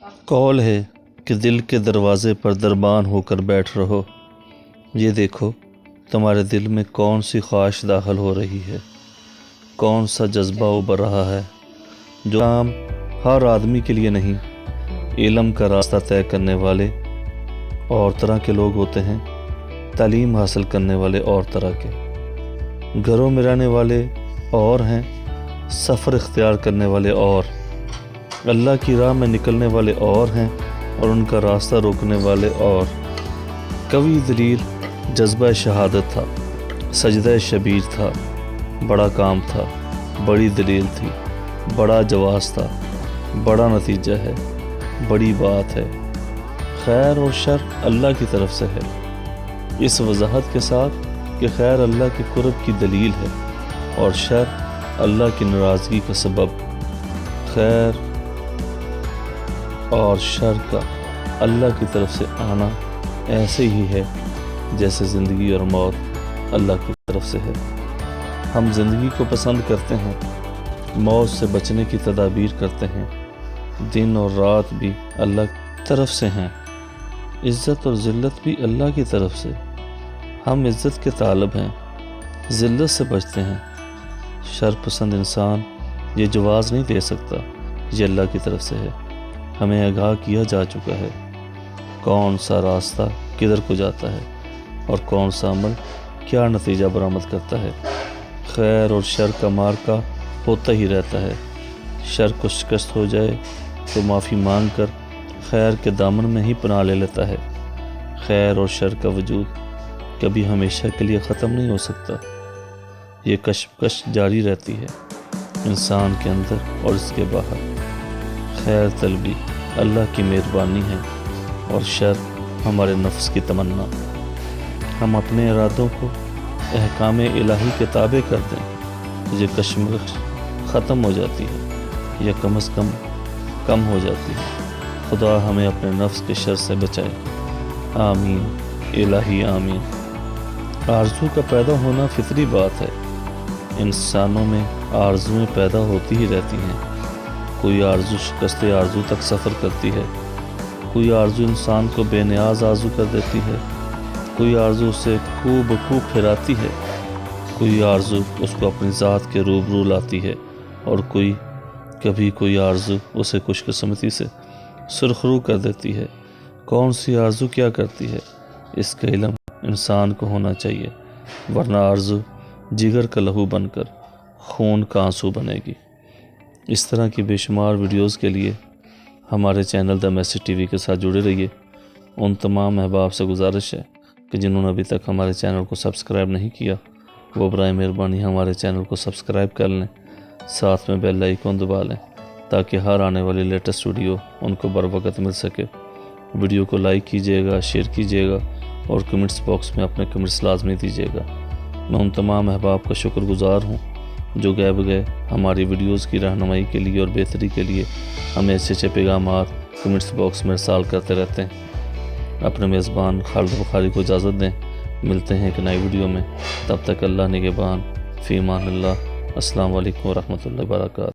قول ہے کہ دل کے دروازے پر دربان ہو کر بیٹھ رہو، یہ دیکھو تمہارے دل میں کون سی خواہش داخل ہو رہی ہے، کون سا جذبہ ابھر رہا ہے۔ جو کام ہر آدمی کے لیے نہیں، علم کا راستہ طے کرنے والے اور طرح کے لوگ ہوتے ہیں، تعلیم حاصل کرنے والے اور طرح کے، گھروں میں رہنے والے اور ہیں، سفر اختیار کرنے والے اور، اللہ کی راہ میں نکلنے والے اور ہیں اور ان کا راستہ روکنے والے اور۔ قوی دلیل جذبہ شہادت تھا، سجدہ شبیر تھا، بڑا کام تھا، بڑی دلیل تھی، بڑا جواز تھا، بڑا نتیجہ ہے، بڑی بات ہے۔ خیر اور شر اللہ کی طرف سے ہے، اس وضاحت کے ساتھ کہ خیر اللہ کے قرب کی دلیل ہے اور شر اللہ کی ناراضگی کا سبب۔ خیر اور شر کا اللہ کی طرف سے آنا ایسے ہی ہے جیسے زندگی اور موت اللہ کی طرف سے ہے۔ ہم زندگی کو پسند کرتے ہیں، موت سے بچنے کی تدابیر کرتے ہیں، دن اور رات بھی اللہ کی طرف سے ہیں، عزت اور ذلت بھی اللہ کی طرف سے۔ ہم عزت کے طالب ہیں، ذلت سے بچتے ہیں۔ شر پسند انسان یہ جواز نہیں دے سکتا، یہ اللہ کی طرف سے ہے۔ ہمیں آگاہ کیا جا چکا ہے کون سا راستہ کدھر کو جاتا ہے اور کون سا عمل کیا نتیجہ برآمد کرتا ہے۔ خیر اور شر کا معرکہ ہوتا ہی رہتا ہے۔ شر کو شکست ہو جائے تو معافی مانگ کر خیر کے دامن میں ہی پناہ لے لیتا ہے۔ خیر اور شر کا وجود کبھی ہمیشہ کے لیے ختم نہیں ہو سکتا، یہ کشمکش جاری رہتی ہے انسان کے اندر اور اس کے باہر۔ خیر طلبی اللہ کی مہربانی ہے اور شر ہمارے نفس کی تمنا۔ ہم اپنے ارادوں کو احکام الہی کے تابع کر دیں، یہ کشمکش ختم ہو جاتی ہے یا کم از کم ہو جاتی ہے۔ خدا ہمیں اپنے نفس کے شر سے بچائے، آمین الہی آمین۔ آرزو کا پیدا ہونا فطری بات ہے، انسانوں میں آرزویں پیدا ہوتی ہی رہتی ہیں۔ کوئی آرزو شکست آرزو تک سفر کرتی ہے، کوئی آرزو انسان کو بے نیاز آرزو کر دیتی ہے، کوئی آرزو اسے خوب خوب پھراتی ہے، کوئی آرزو اس کو اپنی ذات کے روبرو لاتی ہے اور کوئی آرزو اسے خوش قسمتی سے سرخرو کر دیتی ہے۔ کون سی آرزو کیا کرتی ہے اس کا علم انسان کو ہونا چاہیے، ورنہ آرزو جگر کا لہو بن کر خون کا آنسو بنے گی۔ اس طرح کی بے شمار ویڈیوز کے لیے ہمارے channel the message T V کے ساتھ جڑے رہیے۔ ان تمام احباب سے گزارش ہے کہ جنہوں نے ابھی تک ہمارے چینل کو سبسکرائب نہیں کیا، وہ برائے مہربانی ہمارے چینل کو سبسکرائب کر لیں، ساتھ میں بیل آئیکن دبا لیں تاکہ ہر آنے والی لیٹسٹ ویڈیو ان کو بر وقت مل سکے۔ ویڈیو کو لائک کیجیے گا، شیئر کیجیے گا اور کمنٹس باکس میں اپنے کمنٹس لازمی دیجیے گا۔ میں ان تمام احباب کا شکر گزار ہوں جو گئے بگئے ہماری ویڈیوز کی رہنمائی کے لیے اور بہتری کے لیے ہمیں اچھے اچھے پیغامات کمنٹس باکس میں ارسال کرتے رہتے ہیں۔ اپنے میزبان خالد بخاری کو اجازت دیں، ملتے ہیں ایک نئی ویڈیو میں، تب تک اللہ نگہبان، فی امان اللہ۔ السلام علیکم ورحمۃ اللہ وبرکاتہ۔